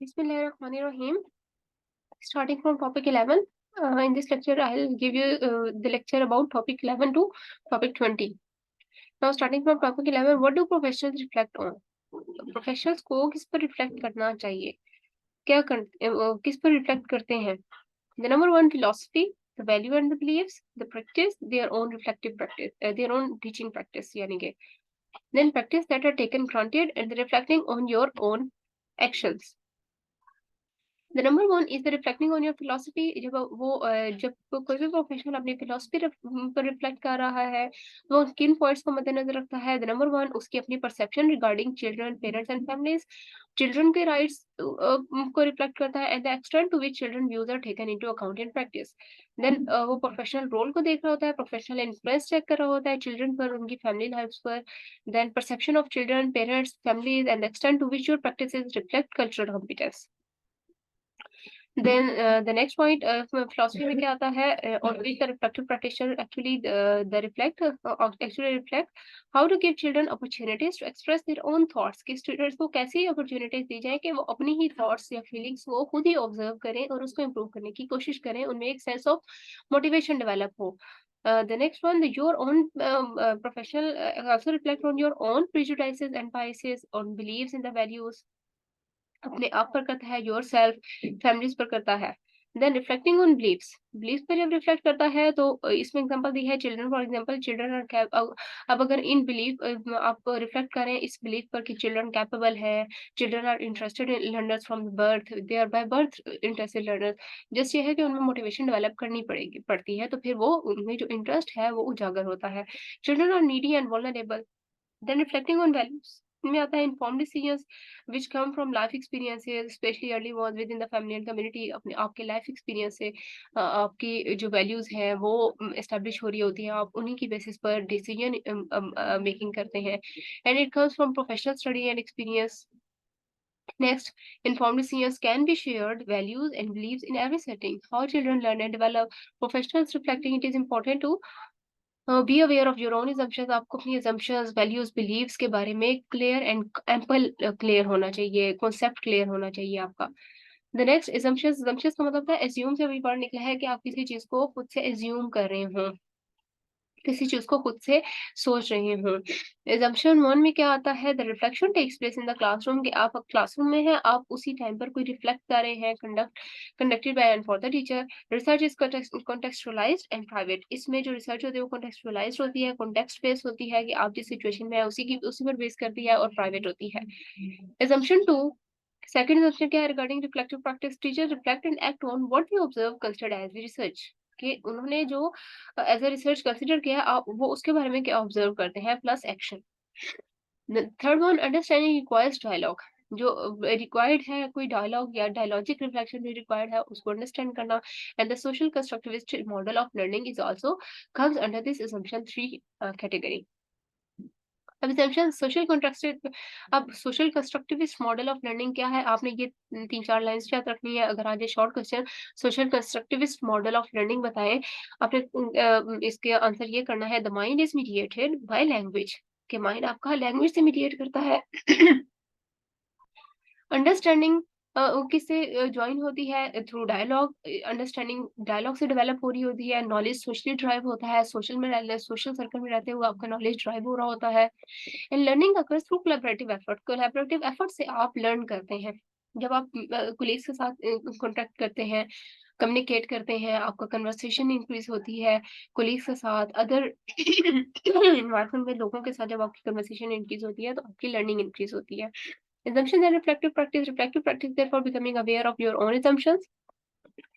Bismillahirrahmanirrahim. Starting from topic 11. In this lecture, I'll give you the lecture about topic 11 to topic 20. Now, starting from topic 11, what do professionals reflect on? Professionals को किस पर reflect करना चाहिए? किस पर reflect करते हैं? The number one, philosophy, the value and the beliefs, the practice, their own reflective practice, their own teaching practice, यानी कि then practice that are taken granted and the reflecting on your own actions. The number one is the reflecting on your philosophy. जब कोई भी professional अपनी philosophy पर reflect कर रहा है वो किन पॉइंट्स को मद्देनजर रखता है. द नंबर वन, उसकी अपनी perception regarding children, parents and families, children के राइट्स को रिफ्लेक्ट करता है and the extent to which children views are taken into account in practice. Then वो प्रोफेशनल रोल को देख रहा होता है, प्रोफेशनल इन्फ्लुएंस चेक कर रहा होता है चिल्ड्रन पर, उनकी फैमिली लाइफ्स पर. Then perception of children, parents, families and the extent to which your practices reflect cultural competence. Then the next point, philosophy में क्या आता है, or which the reflective practitioner actually the reflect actually reflect how to give children opportunities to express their own thoughts. कि students को कैसी opportunities दी जाए कि वो अपनी ही thoughts या feelings को खुद ही observe करें और उसको improve करने की कोशिश करें, उनमें एक sense of motivation develop हो. The next one, your own professional also reflect on your own prejudices and biases, on beliefs in the values. अपने आप पर करता है, योर सेल्फ, फैमिलीज पर करता है. Then reflecting on beliefs, beliefs पर जब रिफ्लेक्ट करता है तो इसमें एग्जांपल दी है children. For example children are, अब अगर इन बिलीव आप रिफ्लेक्ट करें इस बिलीफ पर कि चिल्ड्रन कैपेबल है, children are interested in learners from birth, they are by birth interested learners. Just ये है कि उनमें मोटिवेशन डेवलप करनी पड़ती है, तो फिर वो उनमें जो इंटरेस्ट है वो उजागर होता है. Children are needy and vulnerable. Then reflecting on values में आता है informed decisions which come from life experiences, especially early ones within the family and community. अपने आपके life experience से आपकी जो values हैं वो establish हो रही होती हैं, आप उन्हीं की basis पर decision making करते हैं. And it comes from professional study and experience. Next, informed decisions can be shared values and beliefs in every setting. How children learn and develop. Professionals reflecting it is important to be aware of your own assumptions. आपको अपनी assumptions, values, beliefs के बारे में clear and ample clear होना चाहिए, concept clear होना चाहिए आपका. द नेक्स्ट, assumptions का मतलब है assume से अभी वर्ड निकला है कि आप किसी चीज को खुद से assume कर रहे हो, किसी चीज को खुद से सोच रहे हो. assumption 1 में क्या आता है, the reflection takes place in the classroom. कि आप क्लासरूम में हैं, आप उसी टाइम पर कोई रिफ्लेक्ट कर रहे हैं, conducted by and for the teacher. Research is contextualized and private. इसमें जो रिसर्च होती है वो कॉन्टेक्सचुअलाइज्ड होती है, कॉन्टेक्स्ट बेस होती है कि आप जिस सिचुएशन में है उसी पर बेस करती है, और प्राइवेट होती है. assumption 2, सेकंड assumption क्या है, regarding reflective practice. Teacher reflect and act on what they observe considered as research. कि उन्होंने जो एज ए रिसर्च कंसिडर किया वो उसके बारे में क्या ऑब्जर्व करते हैं, plus action. Third one, understanding requires dialogue. जो रिक्वायर्ड है कोई डायलॉग या डायलॉजिक रिफ्लेक्शन भी रिक्वायर्ड है, उसको अंडरस्टैंड करना. And the social constructivist model of learning is also comes under this assumption 3 category. अब assumption सोशल कंस्ट्रक्टिव. अब social constructivist model of learning क्या है, आपने ये 3-4 लाइंस याद रखनी है. अगर आज ये short question social constructivist model of learning बताएं, आपने इसके आंसर ये करना है, the mind is mediated by language. कि माइंड आपका लैंग्वेज से मीडिएट करता है. अंडरस्टैंडिंग किससे ज्वाइन होती है, थ्रू डायलॉग. अंडरस्टैंडिंग डायलॉग से डेवलप हो रही होती है. नॉलेज सोशली ड्राइव होता है, सोशल सर्कल में रहते हुए आपका नॉलेज ड्राइव हो रहा होता है. And learning occurs through collaborative effort. Collaborative effort से आप लर्न करते हैं. जब आप कोलीग्स के साथ कॉन्टेक्ट करते हैं, कम्युनिकेट करते हैं, आपका कन्वर्सेशन इंक्रीज होती है कोलीग्स के साथ, अदर इन्वायरमेंट में लोगों के साथ. जब आपकी कन्वर्सेशन इंक्रीज होती है तो आपकी लर्निंग इंक्रीज होती है. Assumptions and reflective practice. Reflective practice therefore becoming aware of your own assumptions.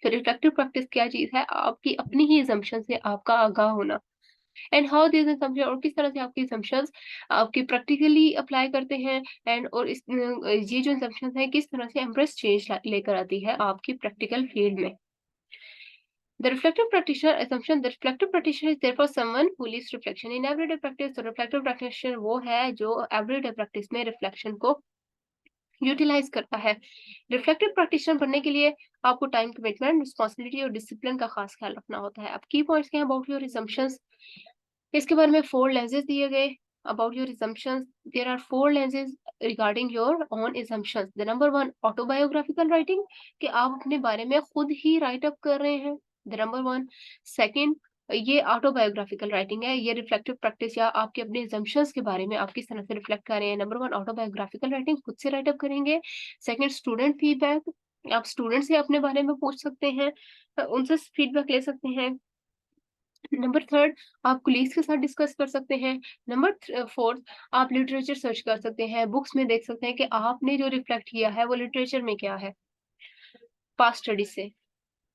तो रिफ्लेक्टिव प्रैक्टिस क्या चीज है, आपकी अपनी ही assumption से आपका आगाह होना. एंड हाउ दिस assumption, और किस तरह से आपकी assumptions आपकी प्रैक्टिकली अप्लाई करते हैं. एंड और ये जो assumptions है किस तरह से एम्प्रेस चेंज लेकर आती है आपकी प्रैक्टिकल फील्ड में. The reflective practitioner assumption. The reflective practitioner is therefore someone who leaves reflection in everyday practice. तो reflective practitioner वो है जो everyday practice में reflection को यूटिलाइज करता है. रिफ्लेक्टिव प्रैक्टिशनर बनने के लिए आपको टाइम कमिटमेंट, रिस्पॉन्सिबिलिटी और डिसिप्लिन का खास ख्याल रखना होता है. अब की पॉइंट्स क्या है अबाउट योर assumptions. इसके बारे में 4 लेंसेज दिए गए. about your assumptions. There are 4 lenses regarding your own assumptions. The number 1, autobiographical writing, कि आप अपने बारे में खुद ही राइट अप कर रहे हैं. The number 1. सेकंड, ये ऑटोबायोग्राफिकल राइटिंग है. ये रिफ्लेक्टिव प्रैक्टिस या आपके अपने assumptions के बारे में आप किस तरह से रिफ्लेक्ट कर रहे हैं. नंबर 1, ऑटोबायोग्राफिकल राइटिंग, खुद से राइट अप करेंगे. सेकंड, स्टूडेंट फीडबैक, आप स्टूडेंट से अपने बारे में पूछ सकते हैं, उनसे फीडबैक ले सकते हैं. नंबर 3, आप कोलीग्स के साथ डिस्कस कर सकते हैं. नंबर 4, आप लिटरेचर सर्च कर सकते हैं, बुक्स में देख सकते हैं कि आपने जो रिफ्लेक्ट किया है वो लिटरेचर में क्या है, पास्ट स्टडी से.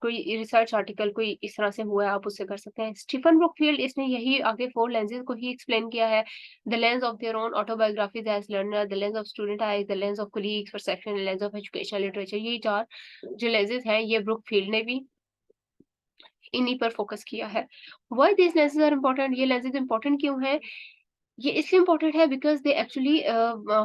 कोई रिसर्च आर्टिकल कोई इस तरह से हुआ है, आप उससे कर सकते हैं. स्टीफन ब्रूकफील्ड, इसने यही आगे 4 लेंसेज को ही एक्सप्लेन किया है. The lens of their own autobiographies as learner, the lens of student eyes, the lens of colleagues perception, the lens of educational literature. ये 4 जो लेंसेज हैं ये ब्रूकफील्ड ने भी इन्हीं पर फोकस किया है. Why this lenses are important, ये लेंसेज इंपॉर्टेंट क्यों है? ये इसलिए इम्पोर्टेंट है because they actually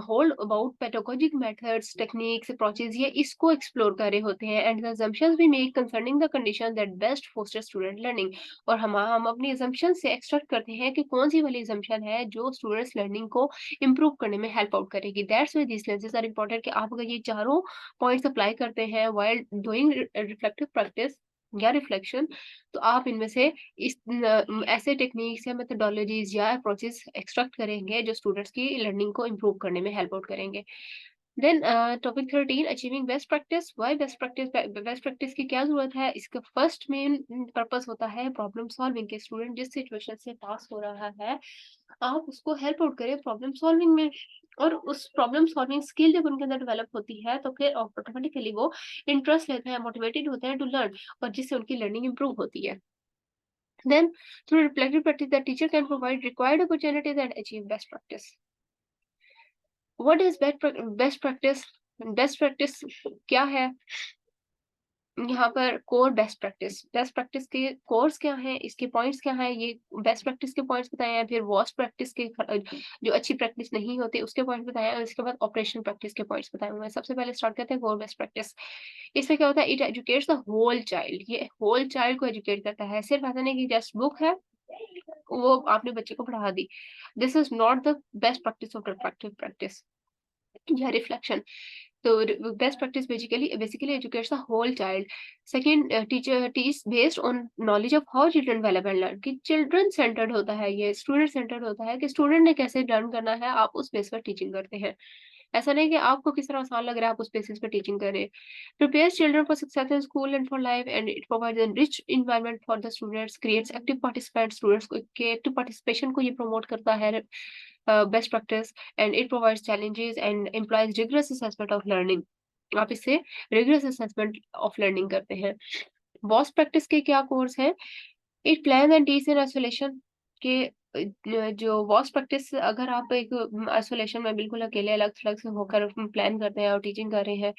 hold about pedagogic methods, techniques, approaches, ये इसको एक्सप्लोर कर रहे होते हैं. And the assumptions we make concerning the condition that best foster student learning, और हम अपनी assumption से एक्सट्रैक्ट करते हैं कि कौन सी वाली assumption है जो स्टूडेंट्स लर्निंग को इम्प्रूव करने में हेल्प आउट करेगी. That's why these lenses are important, कि आप अगर ये चारों पॉइंट्स अप्लाई करते हैं while doing reflective practice या रिफ्लेक्शन, तो आप इनमें से ऐसे टेक्निक्स या मेथोडोलॉजीज या अप्रोचेस एक्सट्रैक्ट करेंगे जो स्टूडेंट्स की लर्निंग को इम्प्रूव करने में हेल्प आउट करेंगे. Then topic 13, achieving best practice. Why best practice? Best practice की क्या जरूरत है? इसका फर्स्ट मेन पर्पस होता है प्रॉब्लम सॉल्विंग, के स्टूडेंट जिस सिचुएशन से पास हो रहा है आप उसको हेल्प आउट करें प्रॉब्लम सॉल्विंग में, और उस प्रॉब्लम सॉल्विंग स्किल जब उनके अंदर डेवलप होती है तो फिर ऑटोमेटिकली वो इंटरेस्ट लेते हैं, मोटिवेटेड होते हैं टू लर्न, और जिससे उनकी लर्निंग इंप्रूव होती है. Then, through reflective practice, the teacher can provide required opportunities and achieve best practice. What is best practice? Best practice क्या है? यहाँ पर कोर बेस्ट प्रैक्टिस के कोर्स क्या हैं, इसके पॉइंट्स क्या हैं, ये बेस्ट प्रैक्टिस के पॉइंट्स बताए हैं. फिर वर्स्ट प्रैक्टिस के जो अच्छी प्रैक्टिस नहीं होती उसके पॉइंट्स बताए हैं, और इसके बाद ऑपरेशनल प्रैक्टिस के पॉइंट्स बताए हुए हैं. सबसे पहले स्टार्ट करते हैं कोर बेस्ट प्रैक्टिस. इसमें क्या होता है? It educates the whole child. ये होल चाइल्ड को एजुकेट करता है, सिर्फ ऐसा नहीं कि जस्ट बुक है वो आपने बच्चे को पढ़ा दी. This is not the best practice of reflective practice या reflection. So best practice basically educates the whole child. Second, teach based on knowledge of how children develop and learn. कि children centered होता है, ये student centered होता है, कि student ने कैसे learn करना है, आप उस बेस पर teaching करते हैं. ऐसा नहीं कि आपको किस तरह आसान लग रहा है आप उस बेसिस पे टीचिंग करें. Prepares children for success in school and for life, and it provides a rich environment for the students, creates active participants. Students को के active participation को ये promote करता है best practice, and it provides challenges and implies rigorous assessment of learning. आप इससे rigorous assessment of learning करते हैं. बॉस प्रैक्टिस के क्या कोर्स हैं? It plan and teach in isolation, के जो वॉस प्रैक्टिस अगर आप एक आइसोलेशन में बिल्कुल अकेले अलग थलग से होकर प्लान करते हैं और टीचिंग कर रहे हैं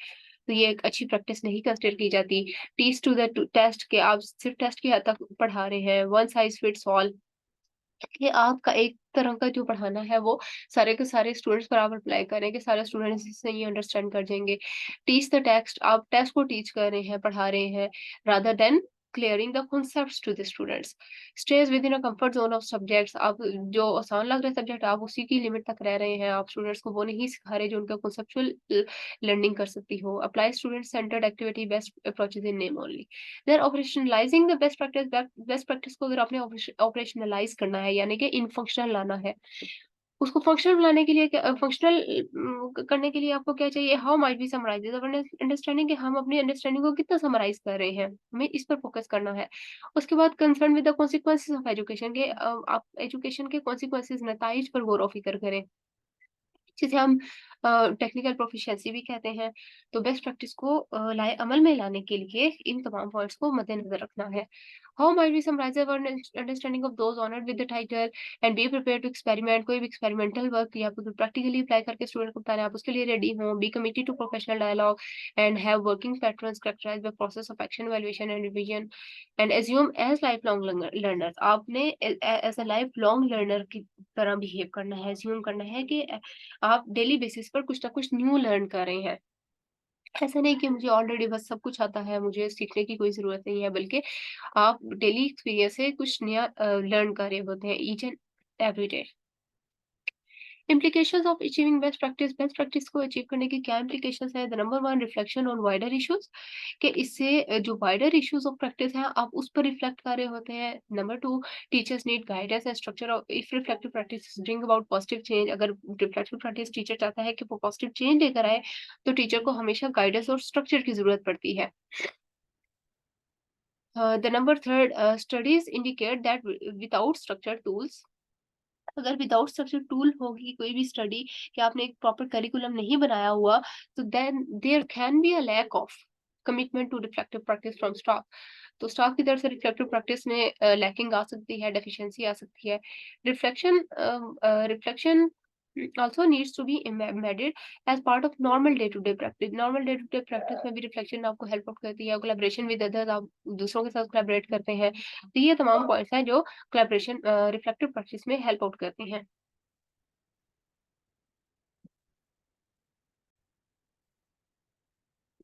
तो ये एक अच्छी प्रैक्टिस नहीं कंसिडर की जाती. टीच टू द टेस्ट, के आप सिर्फ टेस्ट की हद तक पढ़ा रहे हैं. वन साइज फिट्स ऑल, कि आपका एक तरह का जो पढ़ाना है वो सारे के सारे स्टूडेंट्स बराबर अप्लाई करें कि सारे स्टूडेंट्स इससे ये अंडरस्टैंड कर जाएंगे. टीच द टेक्स्ट, आप टेक्स्ट को टीच कर रहे हैं, पढ़ा रहे हैं, rather than clearing the concepts to the students. Stays within a comfort zone of subjects, आप जो आसान लग रहे सब्जेक्ट आप उसी की लिमिट तक रह रहे हैं, आप स्टूडेंट्स को वो नहीं सिखा रहे जो उनका conceptual लर्निंग कर सकती हो. Apply student centered activity, best approaches in name only. Then operationalizing the best practice. Best practice को अगर आपने ऑपरेशनलाइज करना है यानी कि इन फंक्शनल लाना है, उसको फंक्शनल बनाने के लिए फंक्शनल करने के लिए आपको क्या चाहिए? How might be summarise understanding, कि हम अपनी अंडरस्टैंडिंग को कितना समराइज कर रहे हैं, हमें इस पर फोकस करना है. उसके बाद concern with the consequences of education, के आप एजुकेशन के कॉन्सिक्वेंसेस नताइज पर गौर व फिक्र करें, जिसे हम टेक्निकल प्रोफिशिएंसी भी कहते हैं. तो बेस्ट प्रैक्टिस को अमल में लाने के लिए इन तमाम पॉइंट्स को मद्देनजर रखना है. How might be summarise our understanding of those honoured with the title and be prepared to experiment. कोई भी एक्सपेरिमेंटल वर्क या प्रैक्टिकली अप्लाई करके स्टूडेंट को बताना है, आप उसके लिए रेडी हो. Be committed to professional dialogue and have working patterns characterised by process of action, evaluation and revision. And assume as life long learners, आपने as a life long learner की तरह बिहेव करना है, एज्यूम करना है कि आप डेली बेसिस पर कुछ ना कुछ न्यू लर्न कर रहे हैं. ऐसा नहीं कि मुझे ऑलरेडी बस सब कुछ आता है, मुझे सीखने की कोई ज़रूरत नहीं है, बल्कि आप डेली एक्सपीरियंस से कुछ नया लर्न कर रहे होते हैं each and every day. Implications of achieving best practice को अचीव करने की क्या implications है? The number one, reflection on wider issues, कि इससे जो वाइडर इश्यूज ऑफ प्रैक्टिस है आप उस पर रिफ्लेक्ट कर रहे होते हैं. Number two, teachers need guidance and structure of if reflective practice bring about positive change. अगर रिफ्लेक्टिव प्रैक्टिस टीचर चाहता है कि वो पॉजिटिव चेंज लेकर आए तो टीचर को हमेशा गाइडेंस और स्ट्रक्चर की जरूरत पड़ती है. The number third, studies indicate that without structure tools, अगर विदाउट स्ट्रक्चर टूल होगी कोई भी स्टडी कि आपने एक प्रॉपर करिकुलम नहीं बनाया हुआ, तो then there can be a lack of commitment to reflective practice from staff. तो स्टाफ की तरफ से रिफ्लेक्टिव प्रैक्टिस में लैकिंग आ सकती है, डेफिशिएंसी आ सकती है. Reflection reflection also needs to be embedded as part of normal day to day practice. Normal day to day practice में भी रिफ्लेक्शन आपको हेल्प आउट करती है. कोलैबोरेशन विद अदर्स, आप दूसरों के साथ कोलैबोरेट करते हैं. तो ये तमाम पॉइंट्स हैं जो कोलैबोरेशन रिफ्लेक्टिव प्रैक्टिस में हेल्प आउट करती हैं.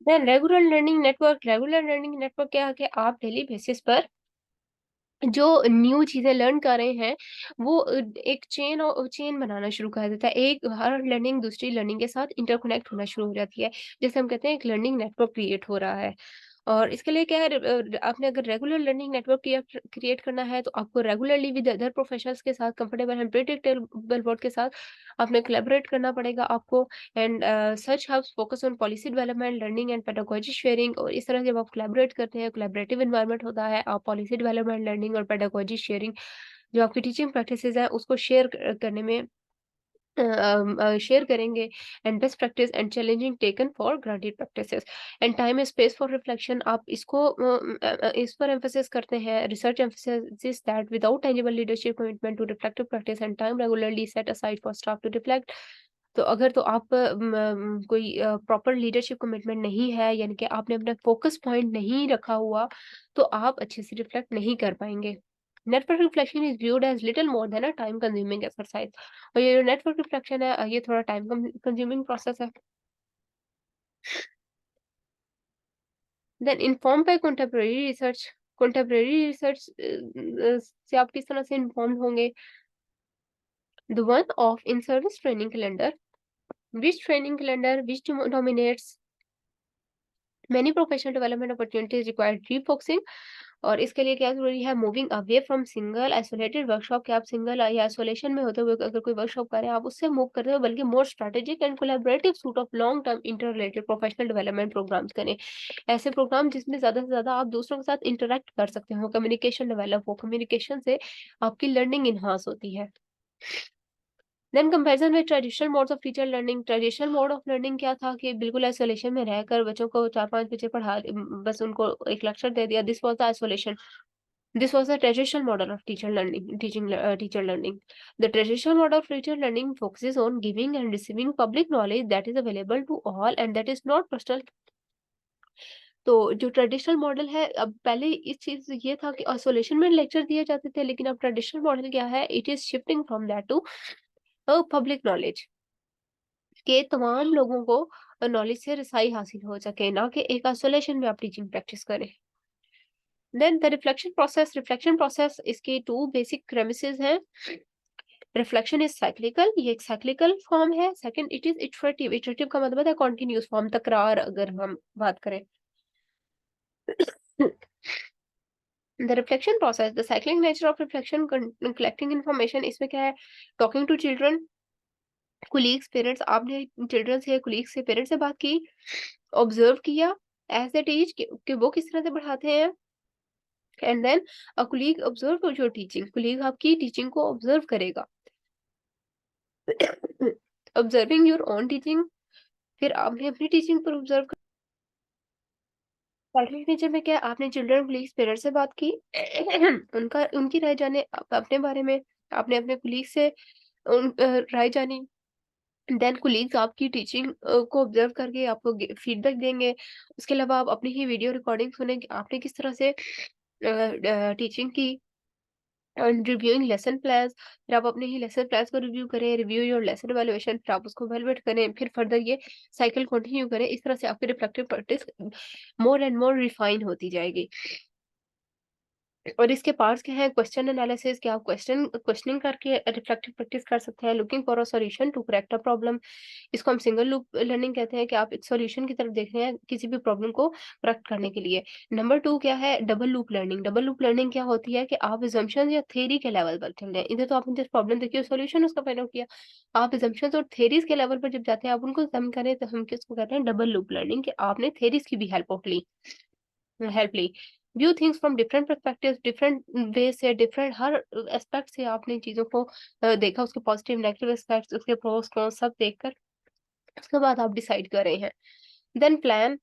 देन रेगुलर लर्निंग नेटवर्क क्या है कि आप डेली बेसिस पर जो न्यू चीजें लर्न कर रहे हैं वो एक चेन बनाना शुरू कर देता है. एक हर लर्निंग दूसरी लर्निंग के साथ इंटरकनेक्ट होना शुरू हो जाती है. जैसे हम कहते हैं एक लर्निंग नेटवर्क क्रिएट हो रहा है. और इसके लिए क्या है, आपने अगर रेगुलर लर्निंग नेटवर्क क्रिएट करना है तो आपको रेगुलरली विद अदर प्रोफेशनल्स के साथ कंफर्टेबल एंड प्रेडिक्टेबल वर्ड के साथ आपने कोलैबोरेट करना पड़ेगा आपको. And such helps focus on policy development, learning and pedagogy sharing. और इस तरह जब आप कोलैबोरेट करते हैं, कोलैबोरेटिव एनवायरनमेंट होता है, आप पॉलिसी डेवलपमेंट, लर्निंग और पेडागोजी शेयरिंग जो आपकी टीचिंग प्रैक्टिसेस हैं उसको शेयर करने में शेयर करेंगे. And best practice and challenging taken for granted practices. And time and space for reflection, आप इसको इस पर एम्फेसिस करते हैं. Research emphasis that without tangible leadership commitment to reflective practice and time regularly set aside for staff to reflect. तो अगर तो आप कोई प्रॉपर लीडरशिप कमिटमेंट नहीं है, यानी कि आपने अपना फोकस पॉइंट नहीं रखा हुआ, तो आप अच्छे से रिफ्लेक्ट नहीं कर पाएंगे. Network reflection is viewed as little more than a time consuming exercise. और ये जो नेटवर्क रिफ्लेक्शन है ये थोड़ा टाइम कंज्यूमिंग प्रोसेस है. Then inform by contemporary research से आप किस तरह से इन्फॉर्म होंगे? The one of in service training calendar, which training calendar which dominates many professional development opportunities require refocusing. और इसके लिए क्या जरूरी है? Moving away from single isolated workshop, कि आप सिंगल या आइसोलेशन में होते हुए अगर कोई वर्कशॉप करें आप उससे मूव करते हो, बल्कि more strategic and collaborative suite of long term inter related professional development programmes करें. ऐसे प्रोग्राम जिसमें ज्यादा से ज्यादा आप दूसरों के साथ इंटरेक्ट कर सकते हो, कम्युनिकेशन डेवलप हो, कम्युनिकेशन से आपकी लर्निंग इन्हांस होती है. Then comparison with traditional modes of teacher learning. Traditional mode of learning क्या था कि बिल्कुल आइसोलेशन में रहकर बच्चों को 4-5 बच्चे पढ़ा, बस उनको एक लेक्चर दे दिया. This was the isolation. This was the traditional model of teacher learning. The traditional model of teacher learning focuses on giving and receiving public knowledge that is available to all and that is not personal. तो जो traditional model है, अब पहले इस चीज ये था कि आइसोलेशन में लेक्चर दिए जाते थे, लेकिन अब ट्रेडिशनल मॉडल क्या है? It is shifting from that to public knowledge, के तमाम लोगों को नॉलेज से रसाई हासिल हो सके, ना कि एक आइसोलेशन में आप टीचिंग प्रैक्टिस करें. देन द रिफ्लेक्शन प्रोसेस इसके टू बेसिक प्रेमिसेस हैं. रिफ्लेक्शन इज साइक्लिकल, ये एक साइक्लिकल फॉर्म है. Second, it is iterative. Iterative का मतलब है कॉन्टिन्यूस फॉर्म, तकरार अगर हम बात करें. The reflection process, the cyclic nature of reflection, collecting information. इसमें क्या है? Talking to children, colleagues, parents. आपने चिल्ड्रन से, कुलीग से, पेरेंट्स से बात की, ऑब्जर्व किया एज ए टीच कि वो किस तरह से पढ़ाते हैं. And then a colleague observe your teaching, colleague आपकी टीचिंग को ऑब्जर्व करेगा. ऑब्जर्विंग योर ओन टीचिंग, फिर आपने अपनी टीचिंग पर ऑब्जर्व. पढ़ने टीचर में क्या, आपने चिल्ड्रन कुलीग्स पेरेंट्स से बात की, उनकी राय जाने अपने बारे में, आपने अपने कुलीग से राय जानी. देन कुलीग्स आपकी टीचिंग को ऑब्जर्व करके आपको फीडबैक देंगे. उसके अलावा आप अपनी ही वीडियो रिकॉर्डिंग सुने कि आपने किस तरह से टीचिंग की. एंड रिव्यूइंग लेसन प्लान्स, फिर आप अपने ही लेसन प्लान्स को रिव्यू करें. रिव्यू योर लेसन इवैल्यूएशन, फिर आप उसको इवैल्यूएट करें. फिर फर्दर ये साइकिल कंटिन्यू करें. इस तरह से आपकी reflective practice more and more refine होती जाएगी. और इसके पार्ट्स क्या है? क्वेश्चन एनालिसिस, कि आप क्वेश्चनिंग करके रिफ्लेक्टिव प्रैक्टिस कर सकते हैं। Looking for a solution to correct a problem, इसको हम सिंगल लूप लर्निंग कहते हैं, कि आप एक सॉल्यूशन की तरफ देख रहे हैं किसी भी प्रॉब्लम को करेक्ट करने के लिए। नंबर 2 क्या है? Double loop learning. Double loop learning क्या होती है? कि आप असम्पशंस या थ्योरी के लेवल पर चल रहे हैं। इधर तो आपने जस्ट प्रॉब्लम देखी और सॉल्यूशन उसका फाइंड आउट किया। आप असम्पशंस और थ्योरीज के लेवल पर जब जाते हैं, आप उनको सम करें, तो हम किसको कहते हैं? डबल लूप लर्निंग, कि आपने थ्योरीज की भी हेल्प ली। View things from different perspectives, different way से, डिफरेंट हर एस्पेक्ट से आपने चीजों को देखा, उसके पॉजिटिव नेगेटिव एस्पेक्ट्स, उसके प्रोस कॉन्स सब देखकर उसके बाद आप डिसाइड कर रहे हैं। देन प्लान,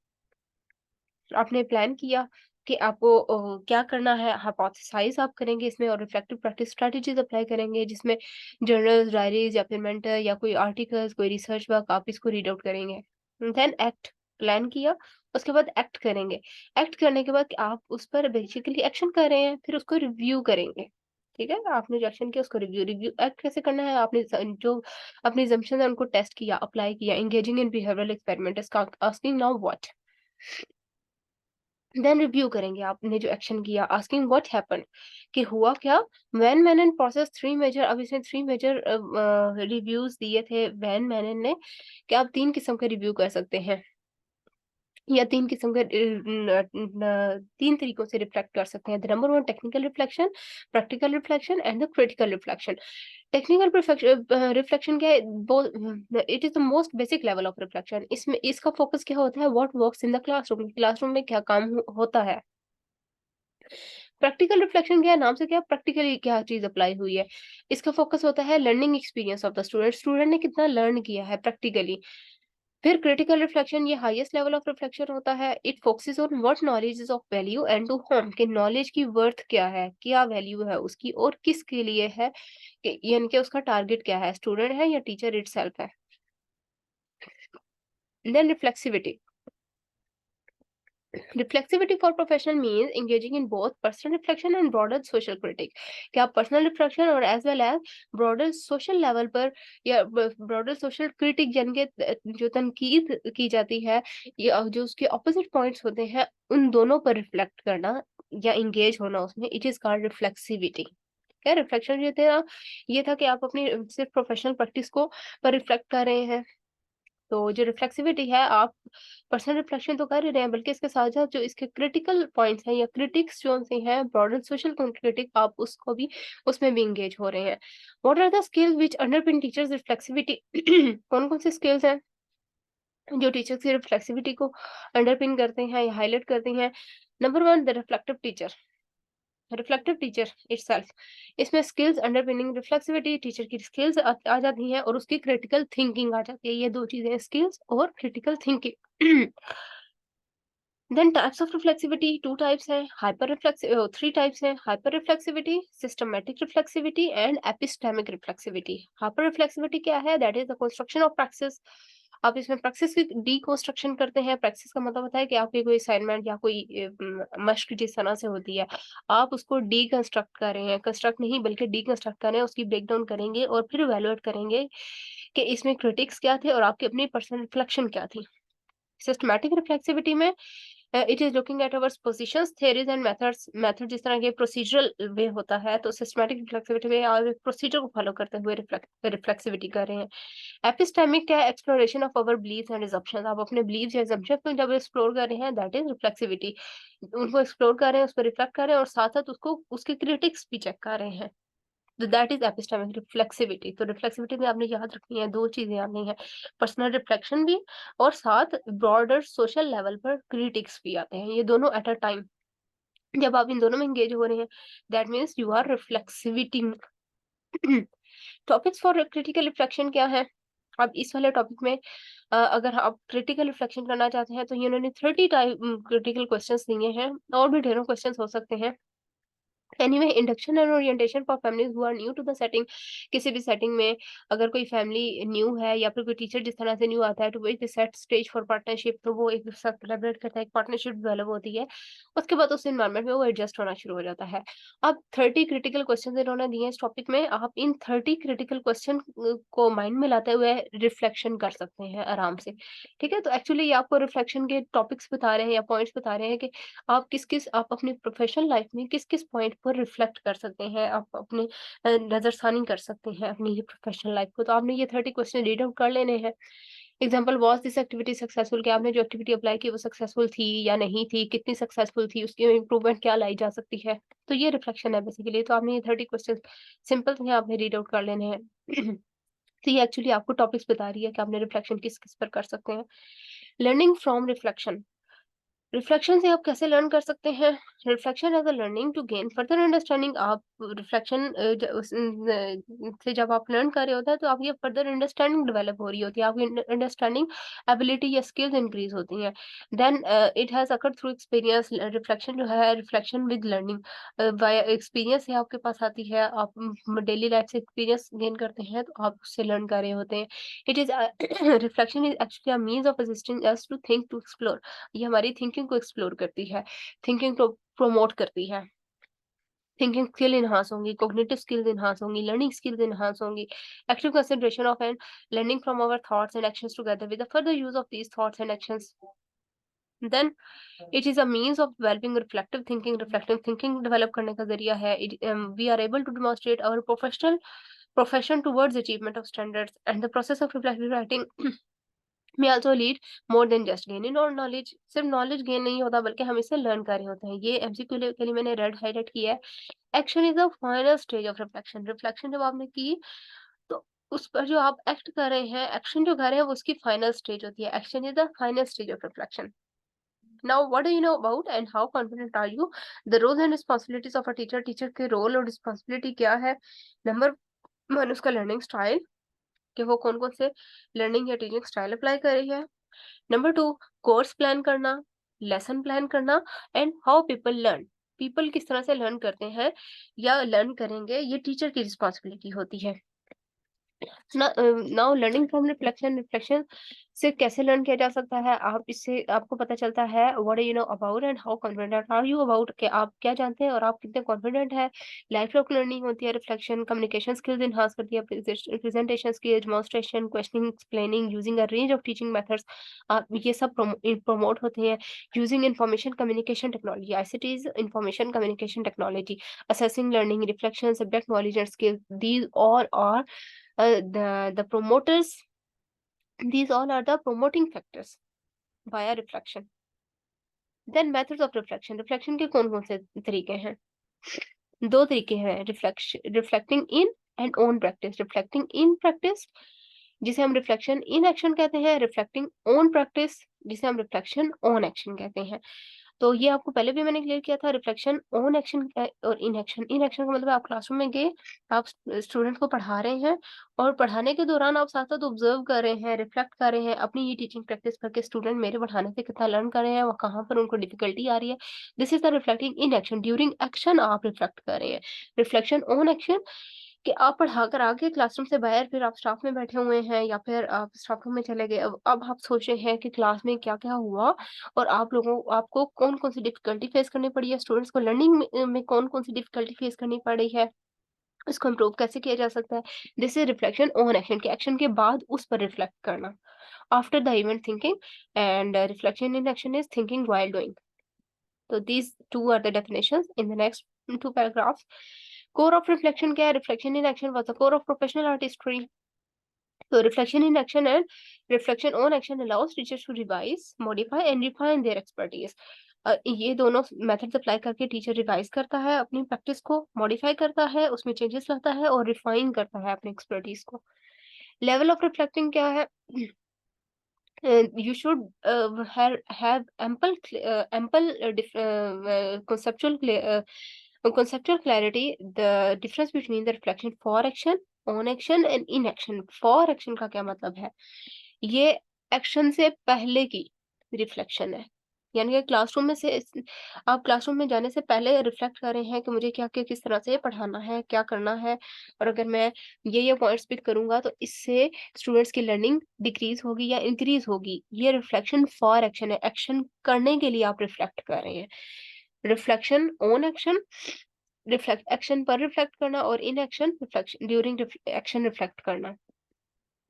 आपने प्लान किया कि आपको क्या करना है। हाइपोथेसाइज आप करेंगे इसमें, और रिफ्लेक्टिव प्रैक्टिस स्ट्रेटजीज अप्लाई करेंगे, जिसमें जर्नल्स, डायरीज या फिर मेंटर या कोई आर्टिकल्स, कोई रिसर्च वर्क, आप इसको रीड आउट करेंगे। देन एक्ट, प्लान किया, उसके बाद एक्ट करेंगे। एक्ट करने के बाद आप उस पर बेसिकली एक्शन कर रहे हैं, फिर उसको रिव्यू करेंगे। ठीक है, आपने जो एक्शन किया उसको रिव्यू एक्ट कैसे करना है? आपने जो अपनी assumptions है उनको टेस्ट किया, अप्लाई किया, engaging in behavioral experiment is asking now what, then review करेंगे आपने जो एक्शन किया, आस्किंग व्हाट हैपेंड, कि हुआ क्या। व्हेन मैनन प्रोसेस थ्री मेजर, अब इसने थ्री मेजर रिव्यूज दिए थे व्हेन मैनन ने, कि आप 3 किस्म के रिव्यू कर सकते हैं, या 3 किस्म के 3 तरीकों से रिफ्लेक्ट कर सकते हैं। The number 1 technical reflection, practical reflection and the critical reflection. Technical reflection क्या है? It is the most basic level of reflection. इसमें इसका फोकस क्या होता है? What works in the classroom, classroom में क्या काम होता है। प्रैक्टिकल रिफ्लेक्शन क्या है? नाम से क्या प्रैक्टिकली क्या चीज अप्लाई हुई है। इसका फोकस होता है learning experience of the student, student ने कितना लर्न किया है प्रैक्टिकली। फिर क्रिटिकल रिफ्लेक्शन, ये हाईएस्ट लेवल ऑफ रिफ्लेक्शन होता है। It focuses on what knowledge is of value and to whom, कि नॉलेज की वर्थ क्या है, क्या वैल्यू है उसकी और किसके लिए है, यानी कि उसका टारगेट क्या है, स्टूडेंट है या टीचर इटसेल्फ है। Then reflexivity, reflexivity for professional means engaging in both personal reflection and broader social critique, कि आप पर्सनल रिफ्लेक्शन और as well as broader social level पर या ब्रॉडर सोशल क्रिटिक, यानी कि जो तनकीद की जाती है या जो उसके ऑपोजिट पॉइंट्स होते हैं, उन दोनों पर रिफ्लेक्ट करना या इंगेज होना उसमें, इट इज कॉल्ड रिफ्लेक्सिविटी। क्या रिफ्लेक्शन ये था, ये था कि आप अपनी सिर्फ प्रोफेशनल प्रैक्टिस को पर रिफ्लेक्ट कर रहे हैं। तो जो रिफ्लेक्सिविटी है, आप पर्सनल रिफ्लेक्शन तो कर ही रहे हैं, बल्कि इसके साथ-साथ जो इसके क्रिटिकल पॉइंट्स हैं या क्रिटिक्स जो से हैं, ब्रॉडर सोशल क्रिटिक, आप उसको भी उसमें भी एंगेज हो रहे हैं। What are the skills which underpin teachers reflexivity? कौन-कौन से स्किल्स हैं जो टीचर्स की रिफ्लेक्सिविटी को अंडरपिन करते हैं या हाइलाइट करते हैं? Number 1 the reflective teacher, reflective teacher itself. इसमें स्किल्स अंडरपिनिंग रिफ्लेक्सिविटी, टीचर की स्किल्स आ जाती हैं और उसकी क्रिटिकल थिंकिंग आ जाती है। ये 2 चीजें, स्किल्स और critical thinking. Then types of reflexivity 2 types हैं, हाइपर रिफ्लेक्स 3 टाइप्स हैं, hyper reflexivity, systematic reflexivity and epistemic reflexivity. Hyper reflexivity क्या है? That is the construction of practice. आप इसमें प्रैक्टिस की डीकंस्ट्रक्शन करते हैं। प्रैक्टिस का मतलब होता है कि आपकी कोई असाइनमेंट या कोई मशक जिस तरह से होती है, आप उसको डीकंस्ट्रक्ट कर रहे हैं, कंस्ट्रक्ट नहीं बल्कि डीकंस्ट्रक्ट कर रहे हैं, उसकी ब्रेक डाउन करेंगे और फिर इवैल्यूएट करेंगे कि इसमें क्रिटिक्स क्या थे और आपकी अपनी पर्सनल रिफ्लेक्शन क्या थी। सिस्टमैटिक रिफ्लेक्सिविटी में it is looking at our positions, theories and methods. Method जिस तरह के प्रोसीजरल वे होता है, तो सिस्टमैटिक रिफ्लेक्सिविटी में आप एक प्रोसीजर को फॉलो करते हुए रिफ्लेक्सिविटी कर रहे हैं। एपिस्टेमिक क्या है? Exploration of our beliefs and assumptions. आप अपने बिलीव्स या असम्पशंस को जब एक्सप्लोर कर रहे हैं, दैट इज रिफ्लेक्सिविटी। उनको एक्सप्लोर कर रहे हैं, उस पर रिफ्लेक्ट कर रहे हैं और साथ-साथ उसको उसके क्रिटिक्स भी चेक कर रहे हैं। तो दैट इज एपिस्टेमिक रिफ्लेक्सिविटी। तो रिफ्लेक्सिविटी में आपने याद रखनी है, 2 चीजें आनी है, पर्सनल रिफ्लेक्शन भी और साथ ब्रॉडर सोशल लेवल पर क्रिटिक्स भी आते हैं, ये दोनों एट अ टाइम। जब आप इन दोनों में एंगेज हो रहे हैं, that means you are reflexivity. Topics for critical reflection क्या है? अब इस वाले टॉपिक में अगर आप क्रिटिकल रिफ्लेक्शन करना चाहते हैं, तो ये उन्होंने 30 टाइप क्रिटिकल क्वेश्चंस दिए हैं, और भी ढेरों क्वेश्चंस हो सकते हैं। Anyway induction and orientation for families who are new to the setting, किसी भी सेटिंग में अगर कोई फैमिली न्यू है या फिर कोई टीचर जिस तरह से न्यू आता है to which the set stage for partnership, तो वो एक साथ कोलैबोरेट करता है, एक पार्टनरशिप डेवलप होती है। उसके बाद उस एनवायरनमेंट में वो एडजस्ट होना शुरू हो जाता है। अब 30 क्रिटिकल क्वेश्चन इन्होंने दिए इस टॉपिक में। आप इन 30 क्रिटिकल क्वेश्चन को माइंड में लाते हुए रिफ्लेक्शन कर सकते हैं आराम से। ठीक है, तो एक्चुअली ये आपको रिफ्लेक्शन के टॉपिक्स बता रहे हैं या पॉइंट्स बता रहे हैं कि आप अपनी प्रोफेशनल लाइफ में किस-किस पॉइंट पर रिफ्लेक्ट कर सकते हैं, आप अपनी नज़रसानी कर सकते हैं अपनी ये प्रोफेशनल लाइफ को। तो आपने ये 30 क्वेश्चन रीड आउट कर लेने हैं। Example, was this activity successful? क्या आपने जो एक्टिविटी अप्लाई की वो सक्सेसफुल थी या नहीं थी? कितनी सक्सेसफुल थी? उसकी इम्प्रूवमेंट क्या लाई जा सकती है? तो ये रिफ्लेक्शन है बेसिकली। तो आपने ये 30 क्वेश्चन सिंपल थे, आपने रीड आउट कर लेने हैं। तो ये एक्चुअली आपको टॉपिक्स बता रही है कि आपने रिफ्लेक्शन किस-किस पर कर सकते हैं। लर्निंग फ्रॉम रिफ्लेक्शन, रिफ्लेक्शन से आप कैसे लर्न कर सकते हैं? Reflection as a learning to gain further understanding. आप रिफ्लेक्शन से जब आप लर्न कर रहे होते हैं तो आपकी फर्दर अंडरस्टैंडिंग डेवलप हो रही होती है, आपकी अंडरस्टैंडिंग एबिलिटी या स्किल्स इंक्रीज होती हैं। Then it has occurred through experience. Reflection जो है, reflection with learning via experience से आपके पास आती है। आप डेली लाइफ से एक्सपीरियंस गेन करते हैं तो आप उससे लर्न कर रहे होते हैं। It is reflection is actually a means of assisting us to think, to explore. ये हमारी थिंकिंग को एक्सप्लोर करती है, थिंकिंग को प्रमोट करती है। थिंकिंग स्किल एनहांस होंगी, कॉग्निटिव स्किल्स एनहांस होंगी, लर्निंग स्किल्स एनहांस होंगी, active consideration of and learning from our thoughts and actions together with the further use of these thoughts and actions. Then it is a means of developing reflective thinking. Reflective thinking develop करने का जरिया है। We are able to demonstrate our profession towards achievement of standards and the process of reflective writing may also lead more than just gaining और knowledge. सिर्फ knowledge gain नहीं होता बल्कि हम इसे लर्न कर रहे होते हैं। ये एमसीक्यू के लिए मैंने रेड हाईलाइट किया है। Action is the final stage of reflection. Reflection जब आपने की तो उस पर जो आप एक्ट कर रहे हैं, एक्शन जो कर रहे हैं वो उसकी फाइनल स्टेज होती है। Action is the final stage of reflection. Now, what do you know about and how confident are you? The roles and responsibilities of a teacher. Teacher के रोल और रिस्पॉन्सिबिलिटी क्या है? नंबर वन, उसका learning style, कि वो कौन-कौन से learning या टीचिंग स्टाइल अप्लाई कर रही है। नंबर 2, कोर्स प्लान करना, लेसन प्लान करना and how people learn. People किस तरह से लर्न करते हैं या लर्न करेंगे, ये टीचर की रिस्पॉन्सिबिलिटी होती है। Now learning from reflection, reflection से कैसे लर्न किया जा सकता है? आप इससे आपको पता चलता है what do you know about and how confident are you about, कि आप क्या जानते हैं और आप कितने कॉन्फिडेंट हैं। लाइफ लॉन्ग लर्निंग होती है रिफ्लेक्शन। कम्युनिकेशन स्किल्स एनहांस करती है, presentation skill, demonstration, questioning, explaining using a range of teaching methods, ये सब प्रमोट होते हैं। Using information communication technology, ICTs, information communication technology, assessing learning, reflection, subject knowledge and skills, these all are the promoters, these all are the promoting factors via reflection. Then methods of reflection, reflection के कौन कौन से तरीके हैं? दो तरीके हैं, reflecting in and on practice. Reflecting in practice जिसे हम रिफ्लेक्शन इन एक्शन कहते हैं, रिफ्लेक्टिंग ऑन प्रैक्टिस जिसे हम रिफ्लेक्शन ऑन एक्शन कहते हैं। तो ये आपको पहले भी मैंने क्लियर किया था। रिफ्लेक्शन ऑन एक्शन और इन एक्शन। इन एक्शन का मतलब आप क्लासरूम में गए, आप स्टूडेंट को पढ़ा रहे हैं और पढ़ाने के दौरान आप साथ साथ ऑब्जर्व कर रहे हैं, रिफ्लेक्ट कर रहे हैं अपनी ये टीचिंग प्रैक्टिस पर कि स्टूडेंट मेरे पढ़ाने से कितना लर्न कर रहे हैं, वो कहाँ पर उनको डिफिकल्टी आ रही है। This is the reflecting in action. During action आप रिफ्लेक्ट कर रहे हैं। रिफ्लेक्शन ऑन एक्शन कि आप पढ़ा कर आके क्लासरूम से बाहर, फिर आप स्टाफ में बैठे हुए हैं या फिर आप स्टाफ रूम में चले गए। अब आप सोच रहे हैं कि क्लास में क्या-क्या हुआ और आपको कौन-कौन सी डिफिकल्टी फेस करनी पड़ी है, स्टूडेंट्स को लर्निंग में कौन-कौन सी डिफिकल्टी फेस करनी पड़ी है, इसको इम्प्रूव कैसे किया जा सकता है। This is reflection on action, के एक्शन के बाद उस पर रिफ्लेक्ट करना। After the event thinking and reflection in action is thinking while doing. तो these two are the definitions in the next two paragraphs. Core of reflection क्या है? Reflection in action was the core of professional artistry. So reflection in action and reflection on action allows teachers to revise, modify and refine their expertise. ये दोनों methods apply करके teacher revise करता है, अपनी practice को modify करता है, उसमें चेंजेस लाता है और रिफाइन करता है अपनी एक्सपर्टीज को। लेवल ऑफ रिफ्लेक्टिंग क्या है? You should have ample conceptual clarity, the difference between the reflection for action, on action and in action. For action का क्या मतलब है? ये एक्शन से पहले की रिफ्लेक्शन है। यानी कि क्लासरूम में से आप क्लासरूम में जाने से पहले रिफ्लेक्ट कर रहे हैं कि मुझे क्या-क्या किस तरह से पढ़ाना है, क्या करना है, और अगर मैं ये पॉइंट्स पिक करूँगा तो इससे स्टूडेंट्स की लर्निंग डिक्रीज़ होगी या इंक्रीज़ होगी। ये रिफ्लेक्शन फॉर एक्शन है, एक्शन करने के लिए आप रिफ्लेक्ट कर रहे हैं। Reflection on action, reflect action पर रिफ्लेक्ट करना, और in action reflection during action reflect करना।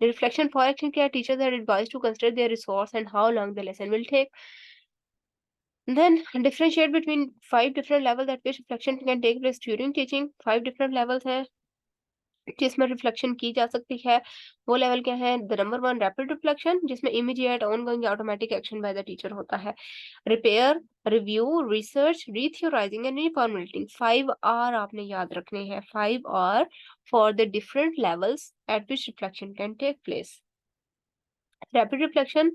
रिफ्लेक्शन फॉर एक्शन क्या है? Teachers are advised to consider their resource and how long the lesson will take. Then differentiate between 5 different levels at which reflection can take place during teaching. 5 different levels हैं जिसमें reflection की जा सकती है। वो level क्या है? The number 1 rapid reflection, जिसमें immediate ongoing automatic action by the teacher होता है। Repair, review, research, retheorising and reformulating. 5 R आपने याद रखने हैं। 5 R for the different levels at which reflection can take place. Rapid reflection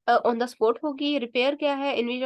on the spot होगी। Repair क्या है? इन विच